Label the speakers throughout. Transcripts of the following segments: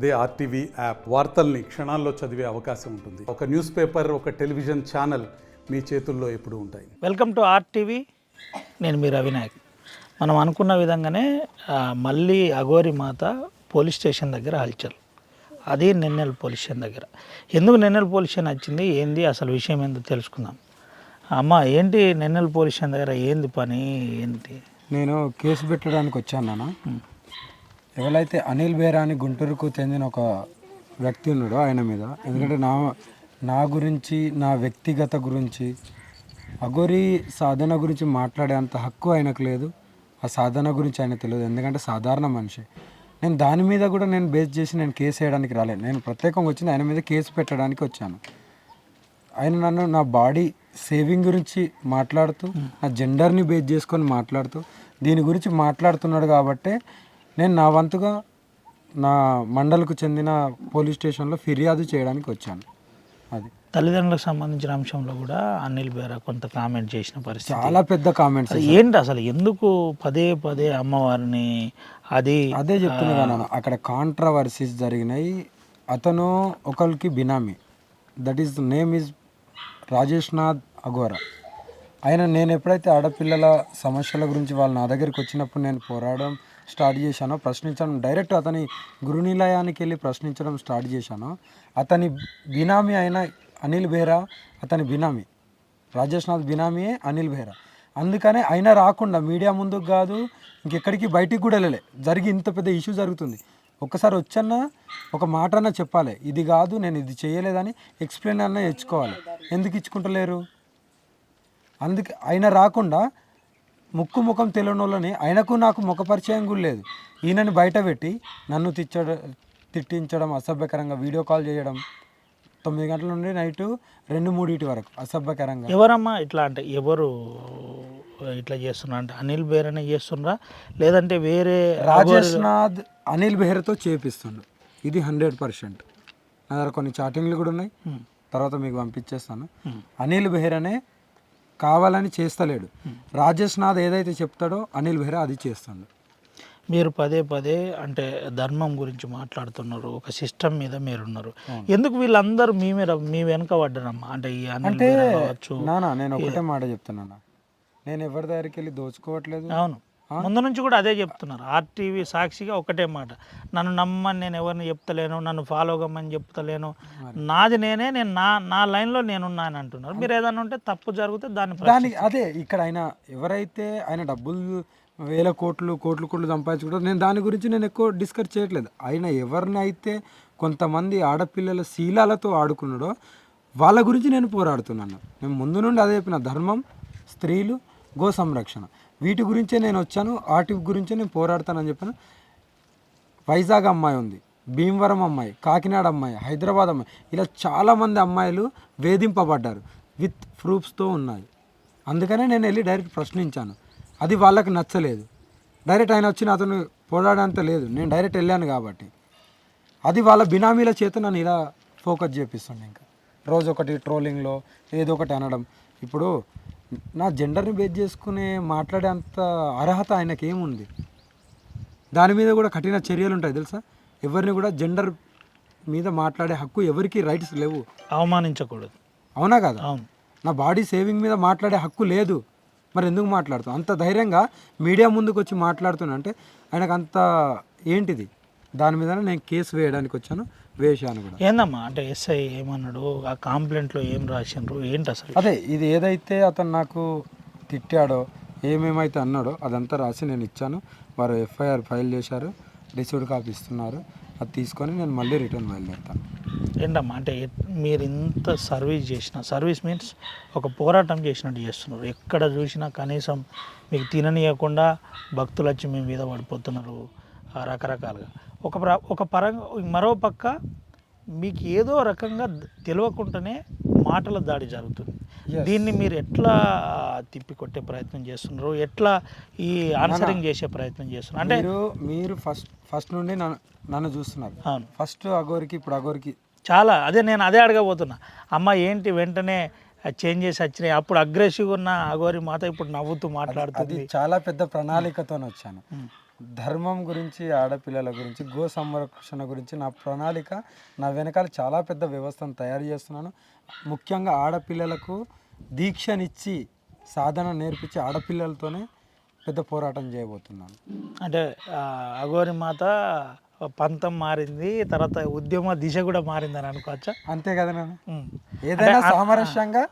Speaker 1: అదే RTV app వార్తల్ని క్షణాల్లో చదివే అవకాశం ఉంటుంది. ఒక న్యూస్ పేపర్, ఒక టెలివిజన్ ఛానల్ మీ చేతుల్లో ఎప్పుడూ ఉంటాయి.
Speaker 2: Welcome to RTV. నేను మీ రవినాయక్. మనం అనుకున్న విధంగానే మళ్ళీ అఘోరి మాత పోలీస్ స్టేషన్ దగ్గర హల్చల్. అది నెన్నెల్ పోలీస్ స్టేషన్ దగ్గర. ఎందుకు నెన్నెల్ పోలీస్ స్టేషన్ వచ్చింది, ఏంది అసలు విషయం ఏందో తెలుసుకుందాం. అమ్మ, ఏంటి నెన్నెల్ పోలీస్ స్టేషన్ దగ్గర ఏంది పని ఏంటి?
Speaker 3: నేను కేసు పెట్టడానికి వచ్చాను నాన్న. ఎవరైతే అనిల్ బేరా అని గుంటూరుకు చెందిన ఒక వ్యక్తి ఉన్నాడో ఆయన మీద, ఎందుకంటే నా గురించి, నా వ్యక్తిగత గురించి, అఘోరి సాధన గురించి మాట్లాడే అంత హక్కు ఆయనకు లేదు. ఆ సాధన గురించి ఆయన తెలియదు, ఎందుకంటే సాధారణ మనిషి. నేను దాని మీద కూడా నేను బేస్ చేసి నేను కేసు వేయడానికి రాలేదు. నేను ప్రత్యేకంగా వచ్చింది ఆయన మీద కేసు పెట్టడానికి వచ్చాను. ఆయన నన్ను నా బాడీ సేవింగ్ గురించి మాట్లాడుతూ, నా జెండర్ని బేస్ చేసుకొని మాట్లాడుతూ, దీని గురించి మాట్లాడుతున్నాడు కాబట్టే నేను నా వంతుగా నా మండలకు చెందిన పోలీస్ స్టేషన్లో ఫిర్యాదు చేయడానికి వచ్చాను. అది
Speaker 2: తల్లిదండ్రులకు సంబంధించిన అంశంలో కూడా అనిల్ బేరా కొంత కామెంట్ చేసిన పరిస్థితి,
Speaker 3: చాలా పెద్ద కామెంట్స్.
Speaker 2: ఏంటి అసలు ఎందుకు పదే పదే అమ్మవారిని
Speaker 3: అదే చెప్తున్నా నాన్న. అక్కడ కాంట్రవర్సీస్ జరిగినాయి. అతను ఒకరికి benami, that is name is Rajesh Nath Aghora. ఆయన నేను ఎప్పుడైతే ఆడపిల్లల సమస్యల గురించి వాళ్ళు నా దగ్గరికి వచ్చినప్పుడు నేను పోరాడడం స్టార్ట్ చేశానో, ప్రశ్నించడం, డైరెక్ట్ అతని గురునిలయానికి వెళ్ళి ప్రశ్నించడం స్టార్ట్ చేశానో, అతని బినామీ అయిన అనిల్ బేరా, అతని బినామీ రాజేష్ నాథ్ బినామీయే అనిల్ బేరా. అందుకనే ఆయన రాకుండా మీడియా ముందుకు కాదు, ఇంకెక్కడికి బయటికి కూడా వెళ్ళలే. జరిగి ఇంత పెద్ద ఇష్యూ జరుగుతుంది. ఒక్కసారి వచ్చన్నా ఒక మాట అన్నా చెప్పాలి, ఇది కాదు నేను ఇది చేయలేదని ఎక్స్ప్లెయిన్ అన్నా ఇచ్చుకోవాలి. ఎందుకు ఇచ్చుకుంటలేరు? అందుకే ఆయన రాకుండా ముఖం తెలియని వాళ్ళని, ఆయనకు నాకు ముఖ పరిచయం కూడా లేదు, ఈయనని బయట పెట్టి నన్ను తిట్టించడం, అసభ్యకరంగా వీడియో కాల్ చేయడం, 9 గంటల నుండి నైట్ 2-3 వరకు అసభ్యకరంగా.
Speaker 2: ఎవరమ్మా ఇట్లా అంటే, ఎవరు ఇట్లా చేస్తున్నా అంటే అనిల్ బేరానే చేస్తుండ్రా, లేదంటే వేరే
Speaker 3: రాజేష్ నాథ్ అనిల్ బెహ్రాతో చేపిస్తుండు. ఇది 100%. నా దగ్గర కొన్ని చాటింగ్లు కూడా ఉన్నాయి, తర్వాత మీకు పంపించేస్తాను. అనిల్ బెహ్రానే కావాలని చేస్తలేడు. రాజేష్ నాథ్ ఏదైతే చెప్తాడో అనిల్ బెహ్రా అది చేస్తాడు.
Speaker 2: మీరు పదే పదే అంటే ధర్మం గురించి మాట్లాడుతున్నారు, ఒక సిస్టమ్ మీద మీరున్నారు. ఎందుకు వీళ్ళందరూ మీ వెనక పడ్డారమ్మా? అంటే ఈ
Speaker 3: అంటే నానా, నేను ఒకటే మాట చెప్తున్నాను, నేను ఎవరి దగ్గరికి వెళ్ళి దోచుకోవట్లేదు.
Speaker 2: అవును, ముందు నుంచి కూడా అదే చెప్తున్నారు. ఆర్టీవీ సాక్షిగా ఒకటే మాట, నన్ను నమ్మని నేను ఎవరిని చెప్తలేను, నన్ను ఫాలో కమ్మని చెప్తలేను, నాది నేను నా లైన్లో నేనున్నాను అంటున్నారు. మీరు ఏదైనా ఉంటే తప్పు జరిగితే దాన్ని
Speaker 3: అదే ఇక్కడ ఎవరైతే డబ్బులు వేల కోట్లు సంపాదించుకుంటారు, నేను దాని గురించి నేను ఎక్కువ డిస్కస్ చేయట్లేదు. ఆయన ఎవరినైతే కొంతమంది ఆడపిల్లల శీలాలతో ఆడుకున్నాడో వాళ్ళ గురించి నేను పోరాడుతున్నాను. నేను ముందు నుండి అదే చెప్పిన, ధర్మం, స్త్రీలు, గో సంరక్షణ, వీటి గురించే నేను వచ్చాను, వాటి గురించే నేను పోరాడతానని చెప్పాను. వైజాగ్ అమ్మాయి ఉంది, భీమవరం అమ్మాయి, కాకినాడ అమ్మాయి, హైదరాబాద్ అమ్మాయి, ఇలా చాలామంది అమ్మాయిలు వేధింపబడ్డారు, విత్ ప్రూఫ్స్తో ఉన్నాయి. అందుకనే నేను వెళ్ళి డైరెక్ట్ ప్రశ్నించాను. అది వాళ్ళకి నచ్చలేదు. డైరెక్ట్ ఆయన వచ్చి అతను పోరాడంత లేదు, నేను డైరెక్ట్ వెళ్ళాను కాబట్టి. అది వాళ్ళ బినామీల చేత నన్ను ఇలా ఫోకస్ చేపిస్తుండే. ఇంకా రోజు ఒకటి ట్రోలింగ్లో ఏదో ఒకటి అనడం. ఇప్పుడు నా జెండర్ని బేస్ చేసుకునే మాట్లాడే అంత అర్హత ఆయనకి ఏముంది? దాని మీద కూడా కఠిన చర్యలు ఉంటాయి తెలుసా. ఎవరిని కూడా జెండర్ మీద మాట్లాడే హక్కు ఎవరికి రైట్స్ లేవు,
Speaker 2: అవమానించకూడదు.
Speaker 3: అవునా కదా?
Speaker 2: అవును.
Speaker 3: నా బాడీ సేవింగ్ మీద మాట్లాడే హక్కు లేదు, మరి ఎందుకు మాట్లాడుతాం? అంత ధైర్యంగా మీడియా ముందుకు వచ్చి మాట్లాడుతున్నా అంటే ఆయనకు అంత ఏంటిది? దాని మీద నేను కేసు వేయడానికి వచ్చాను, వేశాను కూడా.
Speaker 2: ఏందమ్మా అంటే ఎస్ఐ ఏమన్నాడు, ఆ కంప్లైంట్లో ఏం రాసిండ్రు, ఏంటి అసలు?
Speaker 3: అదే ఇది ఏదైతే అతను నాకు తిట్టాడో, ఏమేమైతే అన్నాడో అదంతా రాసి నేను ఇచ్చాను. వారు ఎఫ్ఐఆర్ ఫైల్ చేశారు, రిసీవ్డ్ కాపీ ఇస్తున్నారు. అది తీసుకొని నేను మళ్ళీ రిటర్న్ బయలుదేరుతాను.
Speaker 2: ఏంటమ్మా అంటే మీరు ఇంత సర్వీస్ మీన్స్ ఒక పోరాటం చేసినట్టు చేస్తున్నారు. ఎక్కడ చూసినా కనీసం మీకు తిననీయకుండా భక్తులు వచ్చి మీ మీద పడిపోతున్నారు రకరకాలుగా. ఒక పరంగా మరో పక్క మీకు ఏదో రకంగా తెలియకుండానే మాటల దాడి జరుగుతుంది. దీన్ని మీరు ఎట్లా తిప్పికొట్టే ప్రయత్నం చేస్తున్నారు, ఎట్లా ఈ ఆన్సరింగ్ చేసే ప్రయత్నం చేస్తున్నారు? అంటే
Speaker 3: మీరు ఫస్ట్ నుండి నన్ను చూస్తున్నారు.
Speaker 2: అవును,
Speaker 3: ఫస్ట్ అఘోరికి, ఇప్పుడు అఘోరికి
Speaker 2: చాలా నేను అదే అడగబోతున్నా. అమ్మ ఏంటి వెంటనే చేంజ్ చేసి వచ్చినాయి, అప్పుడు అగ్రెసివ్గా ఉన్న అఘోరి మాత ఇప్పుడు నవ్వుతూ మాట్లాడుతుంది.
Speaker 3: చాలా పెద్ద ప్రణాళికతో వచ్చాను. ధర్మం గురించి, ఆడపిల్లల గురించి, గో సంరక్షణ గురించి నా ప్రణాళిక, నా వెనకాల చాలా పెద్ద వ్యవస్థను తయారు చేస్తున్నాను. ముఖ్యంగా ఆడపిల్లలకు దీక్షనిచ్చి సాధన నేర్పించి ఆడపిల్లలతోనే పెద్ద పోరాటం చేయబోతున్నాను.
Speaker 2: అంటే అఘోరి మాత పంతం మారింది, తర్వాత ఉద్యమ దిశ కూడా మారిందని అనుకోవచ్చా?
Speaker 3: అంతే కదా నాన్న,
Speaker 2: ఉమ్.
Speaker 3: ఏదైనా సామరస్యంగా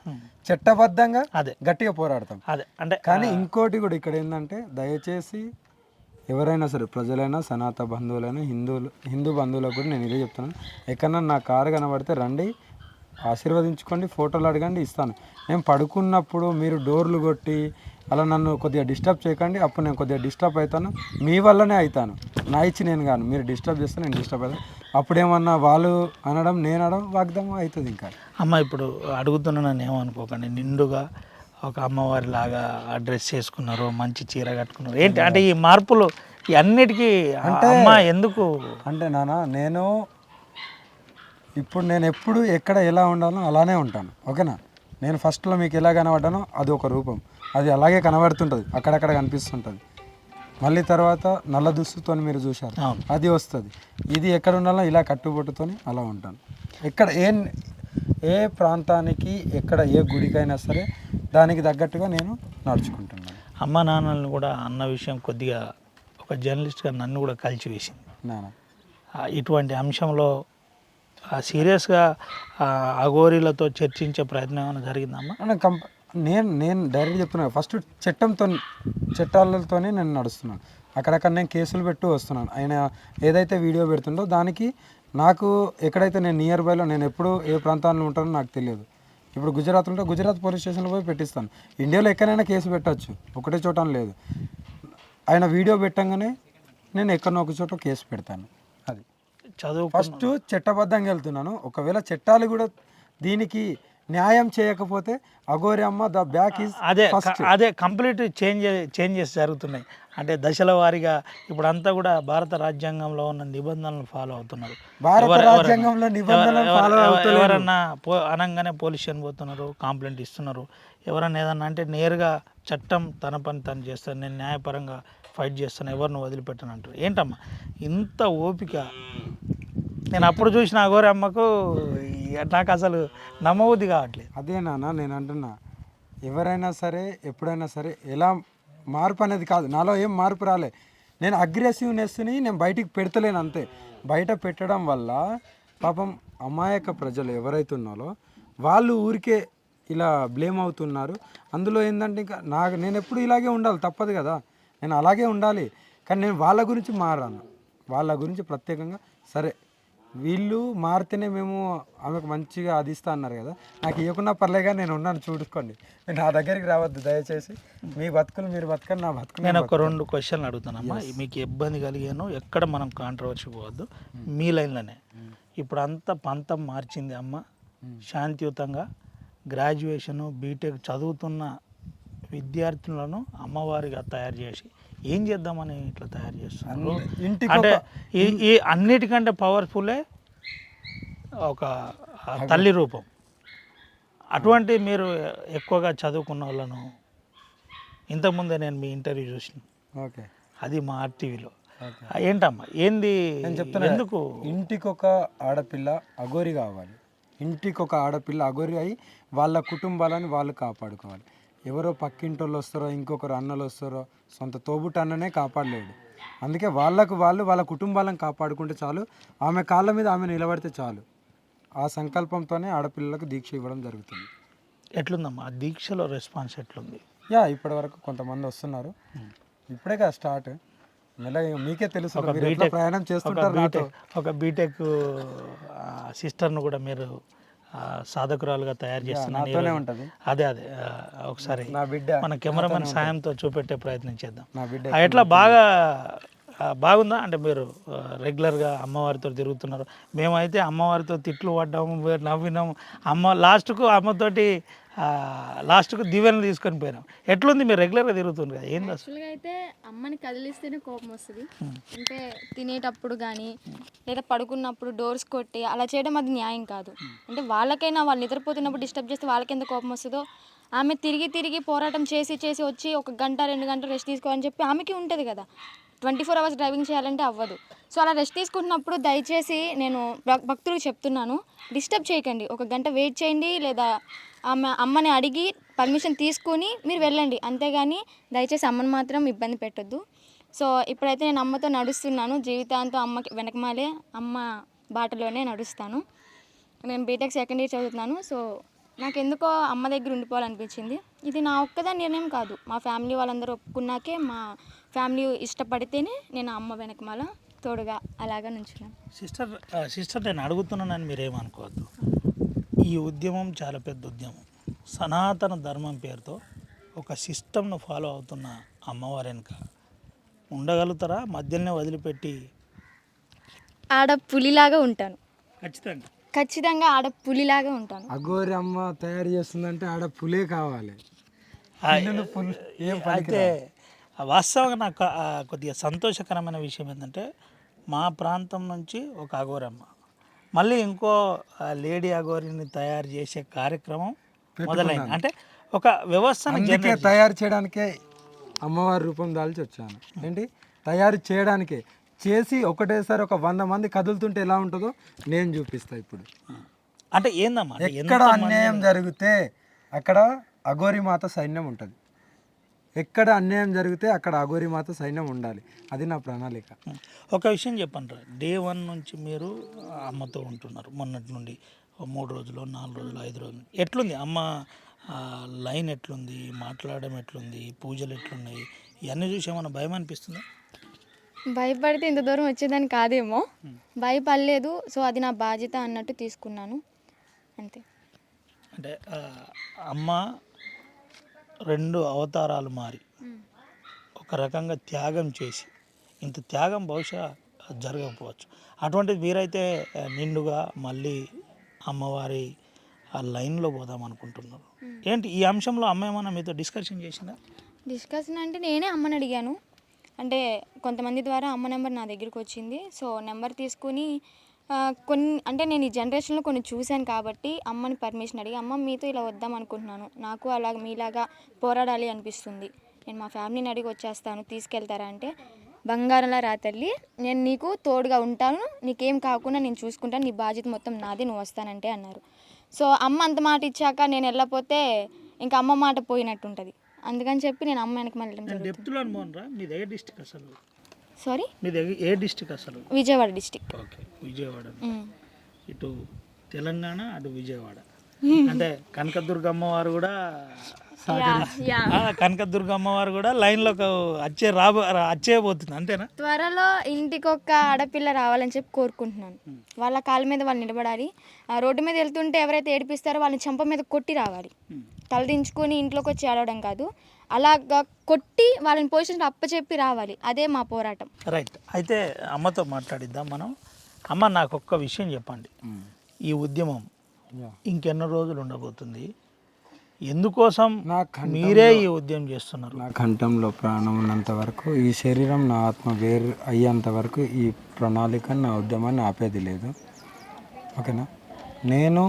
Speaker 3: చట్టబద్ధంగా
Speaker 2: అదే
Speaker 3: గట్టిగా పోరాడతాం.
Speaker 2: అదే అంటే
Speaker 3: కానీ ఇంకోటి కూడా ఇక్కడ ఏంటంటే, దయచేసి ఎవరైనా సరే ప్రజలైనా, సనాతన బంధువులైనా, హిందూ బంధువులకు కూడా నేను ఇదే చెప్తున్నాను, ఎక్కడన్నా నా కారు కనబడితే రండి, ఆశీర్వదించుకోండి, ఫోటోలు అడగండి, ఇస్తాను. నేను పడుకున్నప్పుడు మీరు డోర్లు కొట్టి అలా నన్ను కొద్దిగా డిస్టర్బ్ చేయకండి, అప్పుడు నేను కొద్దిగా డిస్టర్బ్ అవుతాను, మీ వల్లనే అవుతాను, నా ఇచ్చి నేను కాను. మీరు డిస్టర్బ్ చేస్తే నేను డిస్టర్బ్ అవుతాను. అప్పుడేమన్నా వాళ్ళు అనడం నేను అనడం వాగ్దానం అవుతుంది. ఇంకా
Speaker 2: అమ్మ ఇప్పుడు అడుగుతున్నాను ఏమనుకోకండి, నిండుగా ఒక అమ్మవారి లాగా డ్రెస్ చేసుకున్నారు, మంచి చీర కట్టుకున్నారు, ఏంటి అంటే ఈ మార్పులు ఈ అన్నిటికీ అమ్మ ఎందుకు?
Speaker 3: అంటే నాన్న, నేను ఎప్పుడు ఎక్కడ ఎలా ఉండాలో అలానే ఉంటాను, ఓకేనా? నేను ఫస్ట్లో మీకు ఎలా కనబడ్డానో అది ఒక రూపం, అది అలాగే కనబడుతుంటుంది, అక్కడక్కడ కనిపిస్తుంటుంది. మళ్ళీ తర్వాత నల్ల దుస్తుతో మీరు చూశారు, అది వస్తుంది. ఇది ఎక్కడ ఉండాలో ఇలా కట్టుబొట్టుతో అలా ఉంటాను. ఎక్కడ ఏ ప్రాంతానికి, ఎక్కడ ఏ గుడికైనా సరే దానికి తగ్గట్టుగా నేను నడుచుకుంటున్నాను.
Speaker 2: అమ్మ నాన్నలను కూడా అన్న విషయం కొద్దిగా ఒక జర్నలిస్ట్గా నన్ను కూడా కలిసివేసింది.
Speaker 3: నాన్న
Speaker 2: ఇటువంటి అంశంలో సీరియస్గా అఘోరీలతో చర్చించే ప్రయత్నం ఏమైనా జరిగిందమ్మా?
Speaker 3: నేను డైరెక్ట్ చెప్తున్నాను, ఫస్ట్ చట్టాలతోనే నేను నడుస్తున్నాను. అక్కడక్కడ నేను కేసులు పెట్టు వస్తున్నాను. ఆయన ఏదైతే వీడియో పెడుతుండో దానికి నాకు ఎక్కడైతే నేను నియర్ బైలో, నేను ఎప్పుడు ఏ ప్రాంతాల్లో ఉంటానో నాకు తెలియదు. ఇప్పుడు గుజరాత్ ఉంటే గుజరాత్ పోలీస్ స్టేషన్లో పోయి పెట్టిస్తాను. ఇండియాలో ఎక్కడైనా కేసు పెట్టచ్చు, ఒకటే చోట లేదు. ఆయన వీడియో పెట్టంగానే నేను ఎక్కడో ఒక చోట కేసు పెడతాను. అది
Speaker 2: చదువు
Speaker 3: ఫస్ట్ చట్టబద్ధంగా వెళ్తున్నాను. ఒకవేళ చట్టాలు కూడా దీనికి న్యాయం చేయకపోతే అఘోరి అమ్మ ద బ్యాక్ ఈజ్
Speaker 2: అదే కంప్లీట్ చేంజెస్ జరుగుతున్నాయి. అంటే దశల వారీగా ఇప్పుడు అంతా కూడా భారత రాజ్యాంగంలో ఉన్న నిబంధనలు ఫాలో అవుతున్నారు.
Speaker 3: భారత రాజ్యాంగంలో నిబంధనలు ఫాలో అవుతున్నారు.
Speaker 2: ఎవరన్నా అనగానే పోలీస్ స్టేషన్ పోతున్నారు, కంప్లైంట్ ఇస్తున్నారు. ఎవరన్నా ఏదన్నా అంటే నేరుగా చట్టం తన పని తను చేస్తారు, నేను న్యాయపరంగా ఫైట్ చేస్తాను, ఎవరిని వదిలిపెట్టను అంటారు. ఏంటమ్మా ఇంత ఓపిక? నేను అప్పుడు చూసిన అఘోరి అమ్మకు నాకు అసలు నమ్మబుద్ధి కావట్లేదు.
Speaker 3: అదే నాన్న నేను అంటున్నా, ఎవరైనా సరే ఎప్పుడైనా సరే ఎలా మార్పు అనేది కాదు, నాలో ఏం మార్పు రాలే. నేను అగ్రెసివ్నెస్ని నేను బయటికి పెడతలేను అంతే. బయట పెట్టడం వల్ల పాపం అమాయక ప్రజలు ఎవరైతే ఉన్నారో వాళ్ళు ఊరికే ఇలా బ్లేమ్ అవుతున్నారు. అందులో ఏంటంటే ఇంకా నేను ఎప్పుడు ఇలాగే ఉండాలి, తప్పదు కదా, నేను అలాగే ఉండాలి. కానీ నేను వాళ్ళ గురించి మారాను, వాళ్ళ గురించి ప్రత్యేకంగా సరే వీళ్ళు మారితేనే మేము ఆమెకు మంచిగా అది ఇస్తా అన్నారు కదా, నాకు ఇవ్వకున్నా పర్లేగా నేను ఉన్నాను, చూసుకోండి, నా దగ్గరికి రావద్దు దయచేసి, మీ బతుకులు మీరు బతకండి, నా బతుకులు.
Speaker 2: నేను ఒక 2 క్వశ్చన్లు అడుగుతానమ్మా, మీకు ఇబ్బంది కలిగాను, ఎక్కడ మనం కాంట్రవర్సీ పోవద్దు, మీ లైన్లోనే. ఇప్పుడు అంతా పంతం మార్చింది అమ్మ, శాంతియుతంగా గ్రాడ్యుయేషను బీటెక్ చదువుతున్న విద్యార్థులను అమ్మవారిగా తయారు చేసి ఏం చేద్దామని ఇట్లా తయారు చేస్తున్నారు? అంటే ఈ అన్నిటికంటే పవర్ఫుల్లే ఒక తల్లి రూపం. అటువంటి మీరు ఎక్కువగా చదువుకున్న వాళ్ళను ఇంతకుముందే నేను మీ ఇంటర్వ్యూ చూసిన,
Speaker 3: ఓకే,
Speaker 2: అది మా ఆర్టీవీలో. ఏంటమ్మా ఏంది
Speaker 3: నేను చెప్తున్నా,
Speaker 2: ఎందుకు
Speaker 3: ఇంటికొక ఆడపిల్ల అఘోరి కావాలి, ఇంటికొక ఆడపిల్ల అఘోరి అయి వాళ్ళ కుటుంబాలను వాళ్ళు కాపాడుకోవాలి. ఎవరో పక్కింటోళ్ళు వస్తారో, ఇంకొకరు అన్నలు వస్తారో, సొంత తోబుట్టు అన్ననే కాపాడలేడు. అందుకే వాళ్ళ కుటుంబాలను కాపాడుకుంటే చాలు, ఆమె కాళ్ళ మీద ఆమె నిలబడితే చాలు. ఆ సంకల్పంతోనే ఆడపిల్లలకు దీక్ష ఇవ్వడం జరుగుతుంది.
Speaker 2: ఎట్లుందమ్మా ఆ దీక్షలో రెస్పాన్స్ ఎట్లుంది?
Speaker 3: ఇప్పటి వరకు కొంతమంది వస్తున్నారు, ఇప్పుడే కదా స్టార్ట్, మెల్లగా మీకే తెలుసు, ప్రయాణం చేస్తుంటారు.
Speaker 2: ఒక బీటెక్ సిస్టర్ను కూడా మీరు సాధకురాలుగా తయారు చేస్తున్నారు. అదే ఒకసారి మన కెమెరామెన్ సాయంతో చూపెట్టే ప్రయత్నం చేద్దాం. ఎట్లా బాగుందా? అంటే మీరు రెగ్యులర్గా అమ్మవారితో తిరుగుతున్నారు, మేమైతే అమ్మవారితో తిట్లు పడ్డాము, నవ్వినాము, లాస్ట్కు దీవెనలు తీసుకొని పోయినాం. ఎట్లుంది మీరు రెగ్యులర్గా తిరుగుతున్నారు కదా, ఏంది అసలు?
Speaker 4: అయితే అమ్మని కదిలిస్తేనే కోపం వస్తుంది. అంటే తినేటప్పుడు కానీ లేదా పడుకున్నప్పుడు డోర్స్ కొట్టి అలా చేయడం అది న్యాయం కాదు. అంటే వాళ్ళకైనా వాళ్ళు నిద్రపోతున్నప్పుడు డిస్టర్బ్ చేస్తే వాళ్ళకి ఎంత కోపం వస్తుందో, ఆమె తిరిగి పోరాటం చేసి వచ్చి 1 గంట 2 గంటలు రెస్ట్ తీసుకోవాలని చెప్పి ఆమెకి ఉంటుంది కదా. 24 అవర్స్ డ్రైవింగ్ చేయాలంటే అవ్వదు. సో అలా రెస్ట్ తీసుకుంటున్నప్పుడు దయచేసి నేను భక్తులకు చెప్తున్నాను, డిస్టర్బ్ చేయకండి. 1 గంట వెయిట్ చేయండి, లేదా అమ్మని అడిగి పర్మిషన్ తీసుకొని మీరు వెళ్ళండి. అంతేగాని దయచేసి అమ్మని మాత్రం ఇబ్బంది పెట్టొద్దు. సో ఇప్పుడైతే నేను అమ్మతో నడుస్తున్నాను. జీవితాంతం అమ్మకి వెనకమాలే అమ్మ బాటలోనే నడుస్తాను. నేను బీటెక్ సెకండ్ ఇయర్ చదువుతున్నాను. సో నాకు ఎందుకో అమ్మ దగ్గర ఉండిపోవాలనిపించింది. ఇది నా ఒక్కదాని నిర్ణయం కాదు, మా ఫ్యామిలీ వాళ్ళందరూ ఒప్పుకున్నాకే, మా ఫ్యామిలీ ఇష్టపడితేనే నేను అమ్మ వెనకమాల తోడుగా అలాగా నుంచున్నాను.
Speaker 2: సిస్టర్ నేను అడుగుతున్నానని మీరేమనుకోవద్దు. ఈ ఉద్యమం చాలా పెద్ద ఉద్యమం. సనాతన ధర్మం పేరుతో ఒక సిస్టమ్ను ఫాలో అవుతున్న అమ్మవారి వెనుక ఉండగలుగుతారా? మధ్యలోనే వదిలిపెట్టి?
Speaker 4: ఆడ పులిలాగా ఉంటాను,
Speaker 2: ఖచ్చితంగా
Speaker 4: ఆడ పులిలాగా ఉంటాను.
Speaker 3: అఘోరి అమ్మ తయారు చేస్తుందంటే ఆడ పులే కావాలి.
Speaker 2: అయితే వాస్తవంగా నాకు కొద్దిగా సంతోషకరమైన విషయం ఏంటంటే, మా ప్రాంతం నుంచి ఒక అఘోరమ్మ, మళ్ళీ ఇంకో లేడీ అఘోరిని తయారు చేసే కార్యక్రమం మొదలైంది. అంటే ఒక వ్యవస్థను
Speaker 3: తయారు చేయడానికే అమ్మవారి రూపం దాల్చి వచ్చాను. ఏంటి తయారు చేయడానికే, చేసి ఒకటేసారి ఒక 100 మంది కదులుతుంటే ఎలా ఉంటుందో నేను చూపిస్తా ఇప్పుడు.
Speaker 2: అంటే ఏందమ్మా,
Speaker 3: ఎక్కడ అన్యాయం జరిగితే అక్కడ అఘోరి మాత సైన్యం ఉంటుంది. ఎక్కడ అన్యాయం జరిగితే అక్కడ అఘోరి మాత సైన్యం ఉండాలి. అది నా ప్రణాళిక.
Speaker 2: ఒక విషయం చెప్పండి, డే 1 నుంచి మీరు అమ్మతో ఉంటున్నారు, మొన్నటి నుండి 3 రోజులు 4 రోజులు 5 రోజులు, ఎట్లుంది అమ్మ లైన్, ఎట్లుంది మాట్లాడడం, ఎట్లుంది పూజలు, ఎట్లున్నాయి? ఇవన్నీ చూసి ఏమన్నా భయం అనిపిస్తుందా?
Speaker 4: భయపడితే ఇంత దూరం వచ్చేదాన్ని కాదేమో, భయపడలేదు. సో అది నా బాధ్యత అన్నట్టు తీసుకున్నాను, అంతే.
Speaker 2: అంటే అమ్మ 2 అవతారాలు మారి ఒక రకంగా త్యాగం చేసి, ఇంత త్యాగం బహుశా జరగకపోవచ్చు. అటువంటిది మీరైతే నిండుగా మళ్ళీ అమ్మవారి ఆ లైన్లో పోదాం అనుకుంటున్నారు. ఏంటి ఈ అంశంలో అమ్మ ఏమన్నా మీతో డిస్కషన్ చేసిందా?
Speaker 4: డిస్కషన్ అంటే నేనే అమ్మని అడిగాను. అంటే కొంతమంది ద్వారా అమ్మ నెంబర్ నా దగ్గరికి వచ్చింది. సో నెంబర్ తీసుకుని కొన్ని, అంటే నేను ఈ జనరేషన్లో కొన్ని చూశాను కాబట్టి అమ్మని పర్మిషన్ అడిగి, అమ్మ మీతో ఇలా వద్దాం అనుకుంటున్నాను, నాకు అలాగ మీలాగా పోరాడాలి అనిపిస్తుంది, నేను మా ఫ్యామిలీని అడిగి వచ్చేస్తాను, తీసుకెళ్తారా అంటే, బంగారంలా రా తల్లి, నేను నీకు తోడుగా ఉంటాను, నీకేం కాకుండా నేను చూసుకుంటాను, నీ బాధ్యత మొత్తం నాది, నువ్వు వస్తానంటే అన్నారు. సో అమ్మ అంత మాట ఇచ్చాక నేను వెళ్ళకపోతే ఇంకా అమ్మ మాట పోయినట్టుంటుంది. అందుకని చెప్పి నేను అమ్మ వెనక మళ్ళీ. సారీ,
Speaker 2: ఏ డిస్ట్రిక్ట్ అసలు?
Speaker 4: విజయవాడ డిస్ట్రిక్ట్.
Speaker 2: ఓకే, విజయవాడ. ఇటు తెలంగాణ, అటు విజయవాడ. అంటే కనకదుర్గమ్మ వారు కూడా కనకదుర్గమ్మ వారు కూడా లైన్లోకి వచ్చేయబోతుంది, అంతేనా?
Speaker 4: త్వరలో ఇంటికొక ఆడపిల్ల రావాలని చెప్పి కోరుకుంటున్నాను. వాళ్ళ కాళ్ళ మీద వాళ్ళు నిలబడాలి. రోడ్డు మీద వెళ్తుంటే ఎవరైతే ఏడిపిస్తారో వాళ్ళని చెంప మీద కొట్టి రావాలి, తలదించుకొని ఇంట్లోకి వచ్చి ఆడవడం కాదు, అలాగా కొట్టి వాళ్ళని పొజిషన్లో అప్పచెప్పి రావాలి. అదే మా పోరాటం.
Speaker 2: రైట్. అయితే అమ్మతో మాట్లాడిద్దాం మనం. అమ్మ, నాకు ఒక్క విషయం చెప్పండి, ఈ ఉద్యమం ఇంకెన్నో రోజులు ఉండబోతుంది? ఎందుకోసం మీరే ఈ ఉద్యమం చేస్తున్నారు?
Speaker 3: నా కంఠంలో ప్రాణం ఉన్నంత వరకు, ఈ శరీరం నా ఆత్మ వేరు అయ్యేంత వరకు ఈ ప్రణాళిక, నా ఉద్యమాన్ని ఆపేది లేదు. ఓకేనా? నేను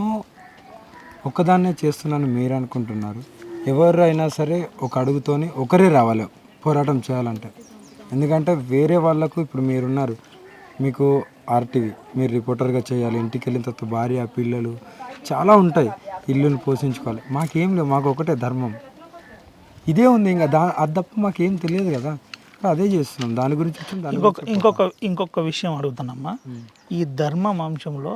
Speaker 3: ఒకదాన్నే చేస్తున్నాను మీరు అనుకుంటున్నారు. ఎవరు అయినా సరే ఒక అడుగుతోని ఒకరే రావాలి పోరాటం చేయాలంటే. ఎందుకంటే వేరే వాళ్ళకు, ఇప్పుడు మీరున్నారు, మీకు ఆర్టీవీ, మీరు రిపోర్టర్గా చేయాలి, ఇంటికి వెళ్ళిన తర్వాత భార్య పిల్లలు చాలా ఉంటాయి, ఇల్లుని పోషించుకోవాలి. మాకేం లేవు, మాకు ఒకటే ధర్మం, ఇదే ఉంది. ఇంకా అది తప్ప మాకేం తెలియదు కదా, అదే చేస్తున్నాం. దాని గురించి
Speaker 2: ఇంకొక విషయం అడుగుతానమ్మా. ఈ ధర్మం అంశంలో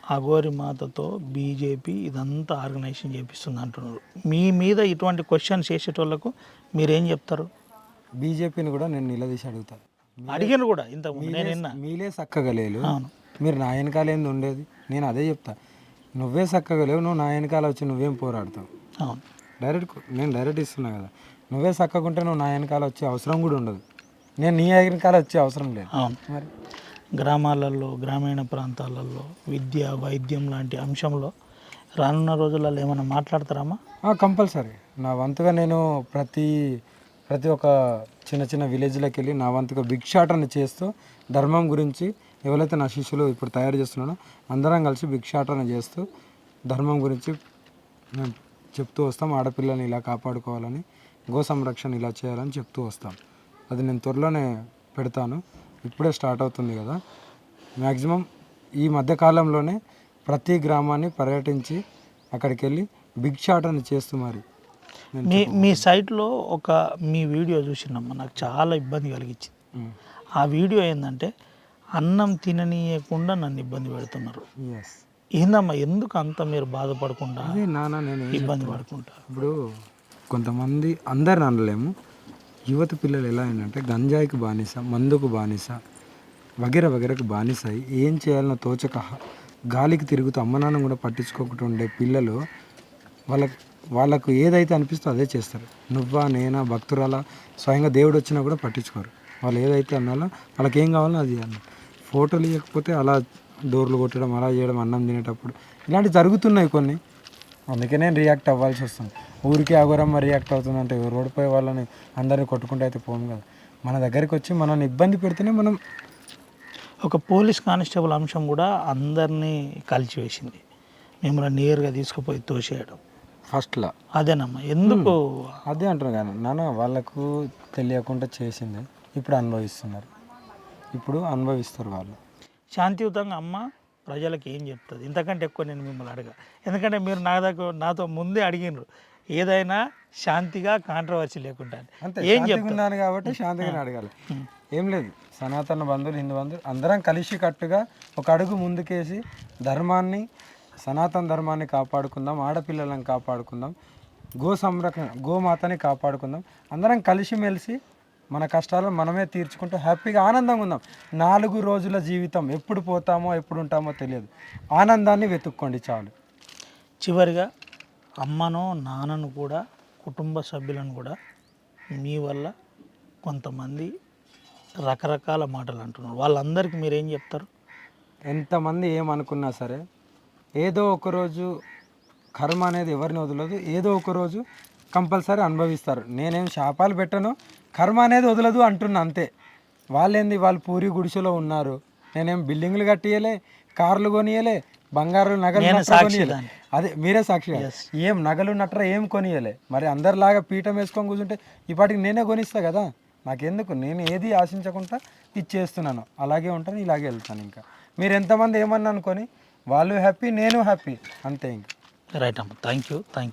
Speaker 2: అఘోరి మాతతో బీజేపీ ఇదంతా ఆర్గనైజేషన్ చేపిస్తుంది అంటున్నారు. మీ మీద ఇటువంటి క్వశ్చన్స్ చేసేటోళ్ళకు మీరేం చెప్తారు?
Speaker 3: బీజేపీని కూడా నేను నిలదీసి అడుగుతాను.
Speaker 2: అడిగాను కూడా ఇంత
Speaker 3: మీలే చక్కగా లేదు, మీరు నా వెనకాల ఏంది ఉండేది? నేను అదే చెప్తా, నువ్వే చక్కగా లేవు, నువ్వు నా వెనకాల వచ్చి నువ్వేం పోరాడతావు?
Speaker 2: అవును,
Speaker 3: నేను డైరెక్ట్ ఇస్తున్నా కదా, నువ్వే చక్కకుంటే నువ్వు నా వెనకాల వచ్చే అవసరం కూడా ఉండదు, నేను నీ వెనకాల వచ్చే అవసరం లేదు.
Speaker 2: అవును. మరి గ్రామాలలో, గ్రామీణ ప్రాంతాలలో విద్య, వైద్యం లాంటి అంశంలో రానున్న రోజులలో ఏమైనా మాట్లాడతారమ్మా?
Speaker 3: కంపల్సరీ. నా వంతుగా నేను ప్రతి ఒక్క చిన్న విలేజ్లోకి వెళ్ళి నా వంతుగా భిక్షాటన చేస్తూ ధర్మం గురించి, ఎవరైతే నా శిష్యులు ఇప్పుడు తయారు చేస్తున్నానో అందరం కలిసి భిక్షాటన చేస్తూ ధర్మం గురించి మేము చెప్తూ వస్తాం. ఆడపిల్లని ఇలా కాపాడుకోవాలని, గో సంరక్షణ ఇలా చేయాలని చెప్తూ వస్తాం. అది నేను త్వరలోనే పెడతాను. ఇప్పుడే స్టార్ట్ అవుతుంది కదా, మ్యాక్సిమం ఈ మధ్యకాలంలోనే ప్రతి గ్రామాన్ని పర్యటించి అక్కడికి వెళ్ళి బిగ్ షాట్ అని చేస్తూ మరి
Speaker 2: మీ సైట్లో మీ వీడియో చూసినమ్మా, నాకు చాలా ఇబ్బంది కలిగించింది. ఆ వీడియో ఏంటంటే అన్నం తిననీయకుండా నన్ను ఇబ్బంది పెడుతున్నారు.
Speaker 3: ఎస్,
Speaker 2: ఏందమ్మా, ఎందుకు అంత మీరు బాధపడకుండా
Speaker 3: అదే నాన్న నేను
Speaker 2: ఇబ్బంది పడుకుంటారు?
Speaker 3: ఇప్పుడు కొంతమంది, అందరు అనలేము, యువత పిల్లలు ఎలా ఏంటంటే గంజాయికి బానిస, మందుకు బానిస, వగేరకు బానిస అయి ఏం చేయాలనో తోచక గాలికి తిరుగుతూ అమ్మ నాన్న కూడా పట్టించుకోకుండా ఉండే పిల్లలు వాళ్ళకు ఏదైతే అనిపిస్తే అదే చేస్తారు. నువ్వా నేనా భక్తురాలా, స్వయంగా దేవుడు వచ్చినా కూడా పట్టించుకోరు. వాళ్ళు ఏదైతే అన్నాలో వాళ్ళకి ఏం కావాలో అది అన్నారు. ఫోటోలు ఇవ్వకపోతే అలా డోర్లు కొట్టడం, అలా చేయడం, అన్నం తినేటప్పుడు ఇలాంటివి జరుగుతున్నాయి కొన్ని. అందుకే నేను రియాక్ట్ అవ్వాల్సి వస్తుంది. ఊరికే అఘోరమ్మ రియాక్ట్ అవుతుందంటే రోడ్డుపై వాళ్ళని అందరినీ కొట్టుకుంటూ అయితే పోము కదా. మన దగ్గరికి వచ్చి మనల్ని ఇబ్బంది పెడితేనే మనం.
Speaker 2: ఒక పోలీస్ కానిస్టేబుల్ అంశం కూడా అందరినీ కలిచివేసింది, మిమ్మల్ని నేరుగా తీసుకుపోయి తోసేయడం
Speaker 3: ఫస్ట్లో.
Speaker 2: అదేనమ్మా, ఎందుకు?
Speaker 3: అదే అంటున్నా కానీ నాన్న, వాళ్ళకు తెలియకుండా చేసింది ఇప్పుడు అనుభవిస్తారు వాళ్ళు.
Speaker 2: శాంతియుతంగా అమ్మ ప్రజలకు ఏం చెప్తుంది? ఇంతకంటే ఎక్కువ నేను మిమ్మల్ని అడగా, ఎందుకంటే మీరు నాతో ముందే అడిగినారు ఏదైనా శాంతిగా కాంట్రవర్సీ లేకుండా.
Speaker 3: అంతే,
Speaker 2: ఏం
Speaker 3: చెప్తున్నాను కాబట్టి శాంతిగానే అడగాలి. ఏం లేదు, సనాతన బంధువులు, హిందూ బంధువులు అందరం కలిసి కట్టుగా ఒక అడుగు ముందుకేసి ధర్మాన్ని, సనాతన ధర్మాన్ని కాపాడుకుందాం, ఆడపిల్లలను కాపాడుకుందాం, గోమాతని కాపాడుకుందాం, అందరం కలిసిమెలిసి మన కష్టాలను మనమే తీర్చుకుంటూ హ్యాపీగా ఆనందంగా ఉందాం. 4 రోజుల జీవితం, ఎప్పుడు పోతామో ఎప్పుడు ఉంటామో తెలియదు. ఆనందాన్ని వెతుక్కోండి చాలు.
Speaker 2: చివరిగా అమ్మను నాన్నను కూడా, కుటుంబ సభ్యులను కూడా మీ వల్ల కొంతమంది రకరకాల మాటలు అంటున్నారు, వాళ్ళందరికీ మీరేం చెప్తారు?
Speaker 3: ఎంతమంది ఏమనుకున్నా సరే ఏదో ఒకరోజు కర్మ అనేది ఎవరిని వదలదు, ఏదో ఒకరోజు కంపల్సరీ అనుభవిస్తారు. నేనేం శాపాలు పెట్టను, కర్మ అనేది వదలదు అంటున్నా అంతే. వాళ్ళేంది, వాళ్ళు పూరి గుడిసెలో ఉన్నారు, నేనేం బిల్డింగ్లు కట్టియలే, కార్లు కొనియలే, బంగారు నగలు కొనియలే. అదే మీరే సాక్షి, ఏం నగలు నట్రా ఏం కొనియలే. మరి అందరిలాగా పీఠం వేసుకొని కూర్చుంటే ఇప్పటికి నేనే కొనిస్తా కదా. నాకెందుకు, నేను ఏది ఆశించకుండా ఇది చేస్తున్నాను, అలాగే ఉంటాను, ఇలాగే వెళ్తాను. ఇంకా మీరు ఎంతమంది ఏమన్నా అనుకొని వాళ్ళు హ్యాపీ, నేను హ్యాపీ, అంతే. ఇంకా
Speaker 2: రైట్ అమ్మ, థ్యాంక్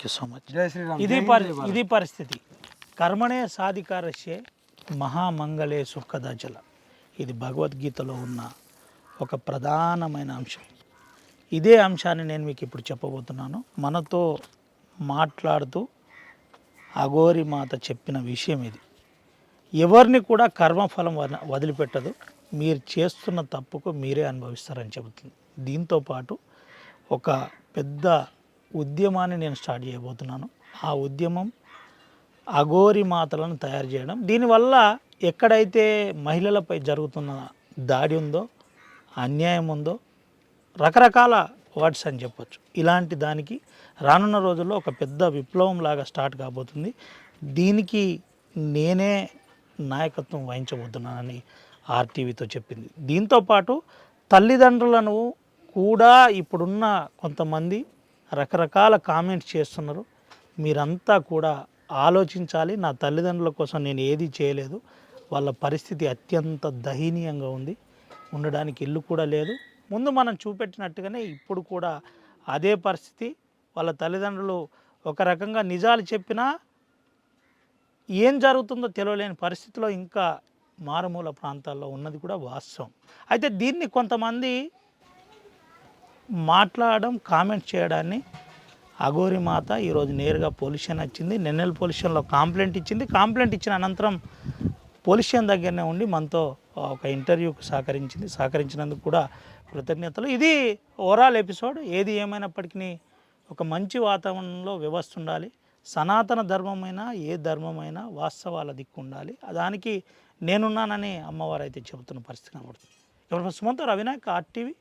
Speaker 2: యూ సో మచ్.
Speaker 3: జై శ్రీరామ్.
Speaker 2: ఇది పరిస్థితి. కర్మణే సాధికారస్యే మహామంగళే సుఖదాచల. ఇది భగవద్గీతలో ఉన్న ఒక ప్రధానమైన అంశం. ఇదే అంశాన్ని నేను మీకు ఇప్పుడు చెప్పబోతున్నాను. మనతో మాట్లాడుతూ అఘోరి మాత చెప్పిన విషయం ఇది. ఎవరిని కూడా కర్మఫలం వదిలిపెట్టదు, మీరు చేస్తున్న తప్పుకు మీరే అనుభవిస్తారని చెబుతుంది. దీంతోపాటు ఒక పెద్ద ఉద్యమాన్ని నేను స్టార్ట్ చేయబోతున్నాను. ఆ ఉద్యమం అఘోరి మాతలను తయారు చేయడం. దీనివల్ల ఎక్కడైతే మహిళలపై జరుగుతున్న దాడి ఉందో, అన్యాయం ఉందో, రకరకాల వర్డ్స్ అని చెప్పొచ్చు, ఇలాంటి దానికి రానున్న రోజుల్లో ఒక పెద్ద విప్లవం లాగా స్టార్ట్ కాబోతుంది. దీనికి నేనే నాయకత్వం వహించబోతున్నానని ఆర్టీవీతో చెప్పింది. దీంతోపాటు తల్లిదండ్రులను కూడా ఇప్పుడున్న కొంతమంది రకరకాల కామెంట్స్ చేస్తున్నారు. మీరంతా కూడా ఆలోచించాలి. నా తల్లిదండ్రుల కోసం నేను ఏది చేయలేదు, వాళ్ళ పరిస్థితి అత్యంత దయనీయంగా ఉంది, ఉండడానికి ఇల్లు కూడా లేదు. ముందు మనం చూపెట్టినట్టుగానే ఇప్పుడు కూడా అదే పరిస్థితి. వాళ్ళ తల్లిదండ్రులు ఒక రకంగా నిజాలు చెప్పినా ఏం జరుగుతుందో తెలియలేని పరిస్థితిలో ఇంకా మారుమూల ప్రాంతాల్లో ఉన్నది కూడా వాస్తవం. అయితే దీన్ని కొంతమంది మాట్లాడడం, కామెంట్ చేయడాన్ని అఘోరి మాత ఈరోజు నేరుగా పోలీస్ స్టేషన్ వచ్చింది. నెన్నెల్ పోలీస్ స్టేషన్లో కంప్లైంట్ ఇచ్చింది. కంప్లైంట్ ఇచ్చిన అనంతరం పోలీస్ స్టేషన్ దగ్గరనే ఉండి మనతో ఒక ఇంటర్వ్యూకి సహకరించినందుకు కూడా కృతజ్ఞతలు. ఇది ఓవరాల్ ఎపిసోడ్. ఏది ఏమైనప్పటికీ ఒక మంచి వాతావరణంలో వ్యవస్థ ఉండాలి. సనాతన ధర్మమైనా ఏ ధర్మమైనా వాస్తవాల దిక్కు ఉండాలి. దానికి నేనున్నానని అమ్మవారు అయితే చెబుతున్న పరిస్థితి కనబడుతుంది. ఎవరు సుమంతో Ravinayak, RTV,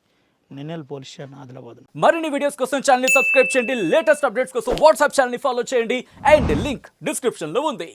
Speaker 2: Nennel police station, Adilabad.
Speaker 5: మరిన్ని వీడియోస్ కోసం ఛానల్ ని సబ్స్క్రైబ్ చేయండి. లేటెస్ట్ అప్డేట్స్ కోసం వాట్సాప్ ఛానల్ ని ఫాలో చేయండి. అండ్ లింక్ డిస్క్రిప్షన్ లో ఉంది.